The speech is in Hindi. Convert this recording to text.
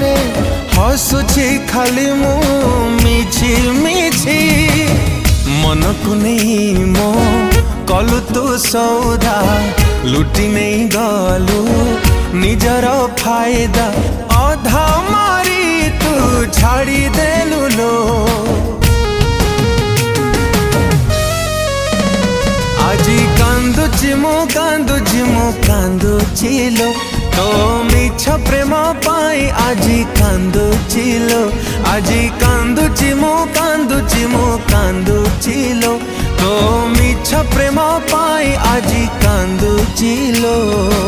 रे हसुची खाली मु मिछि मिछि मन को नहीं मो कलु तू सौदा लुटी नहीं गलु निजर फायदा अधा मारी तू छाड़ी देलु लो आजी कांदुची मु कांदुची लो तो मिछ प्रेम पाई आजी कांदुची लो आजी कांदुची मु कांदुची लो तो मिछ प्रेम पाई आजी कांदुची लो।